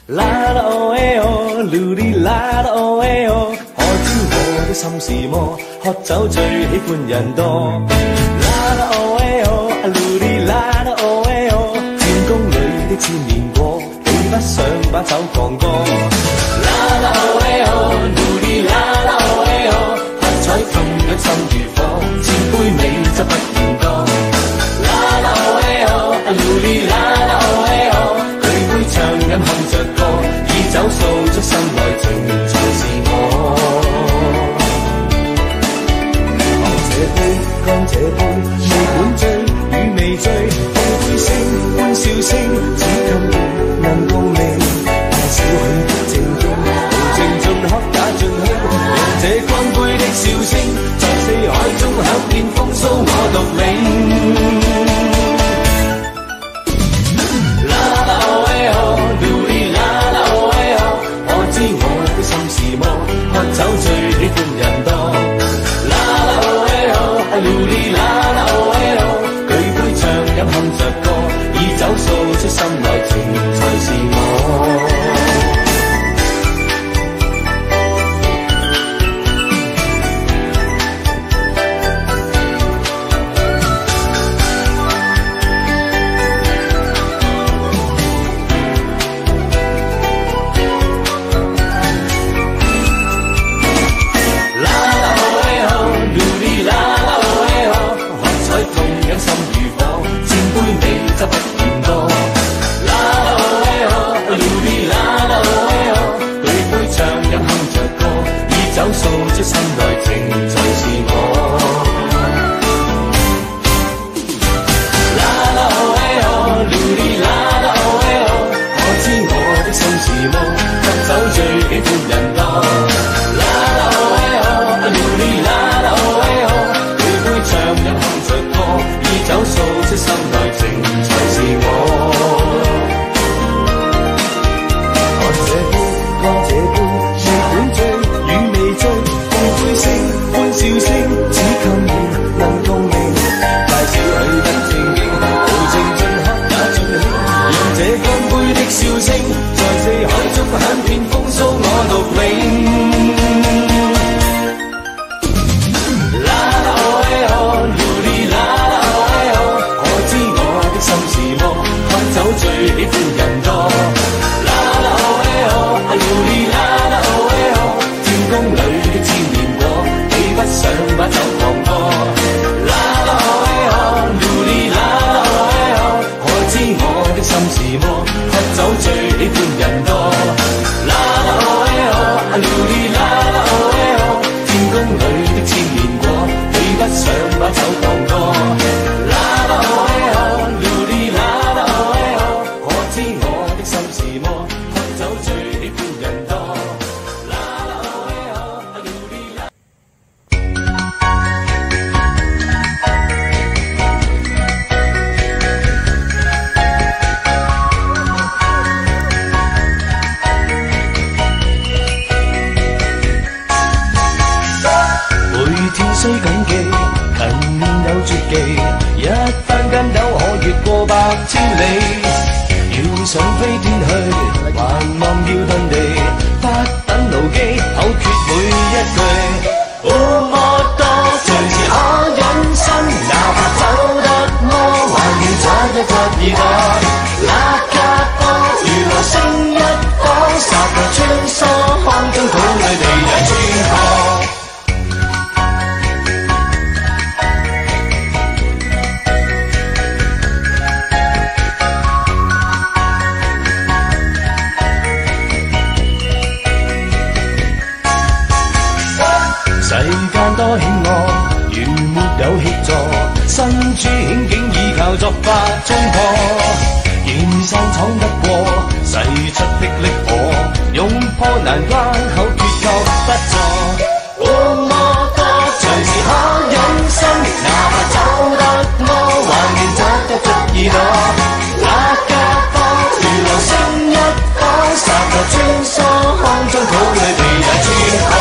啦啦哦哎哦，噜哩啦啦哦哎哦，可知我的心是麼？喝酒最喜歡人多。啦啦哦哎哦，嚕哩啦啦哦哎哦，天宮裏的千年果，比不上把酒狂歌。啦啦哦哎哦，嚕哩啦啦哦哎哦，喝彩同樣心如火，千杯美則不嫌多。啦啦哦哎哦，嚕哩啦啦哦哎哦，舉杯暢飲哼着歌，以酒訴出心內情才是我。這杯乾這杯，未管醉與未醉，放之聲歡笑聲，只今夜能共鳴。大小許的正經，無情盡刻也盡興，讓這乾杯的笑聲，在四海中響遍風騷我獨領。啦啦哦哎哦，嚕哩啦啦哦哎哦，我知我的心是麼？喝酒最喜歡人多。嚕哩啦啦哦哎哦，舉杯暢飲哼着歌，以酒訴出心內情才是我。訴出心內情才是我。啦啦哦哎哦，嚕哩啦啦哦哎哦，我知我的心是麼？喝酒最喜歡人多。走放歌。啦啦哦哎哦，嚕哩啦啦哦哎哦，可知我的心是麼？喝酒最喜歡人多。啦啦哦哎哦，嚕哩啦。每天需謹記，勤練有絕技，一番筋斗可越過百千里。要想飛天去，還望要遁地，不等牢記，口訣每一句。哦，麼多隨時可隱身，哪怕走得麼，還要側一側耳朵。那架波如流星一顆，霎那穿梭空中土裏被人穿過。世間多險惡，如沒有協助，身處險境依靠作法衝破。見山闖得過，使出的力火，勇破難關，口訣確不錯。哦，麼多隨時可隱身，哪怕走得麼，還願側一側耳朵。那架波如流星一顆，霎那穿梭空中土裏被人穿過。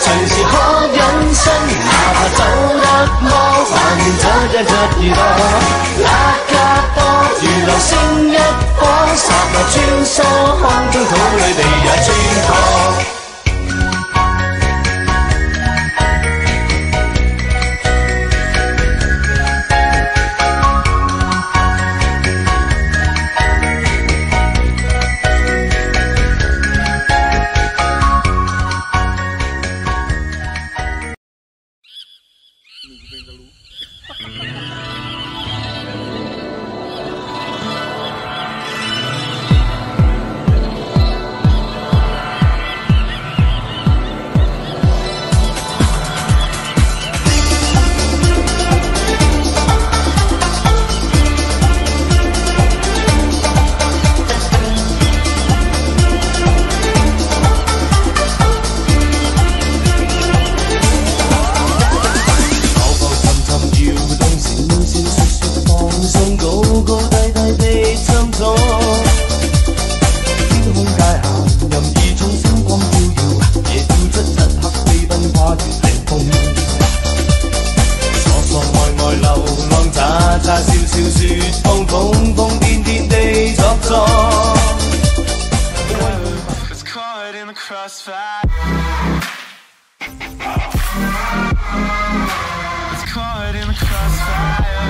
隨時可隱身，哪怕走得麼，還願側一側耳朵。那架波如流星一顆，霎那穿梭空中土裏被人穿過。It's caught in the crossfire.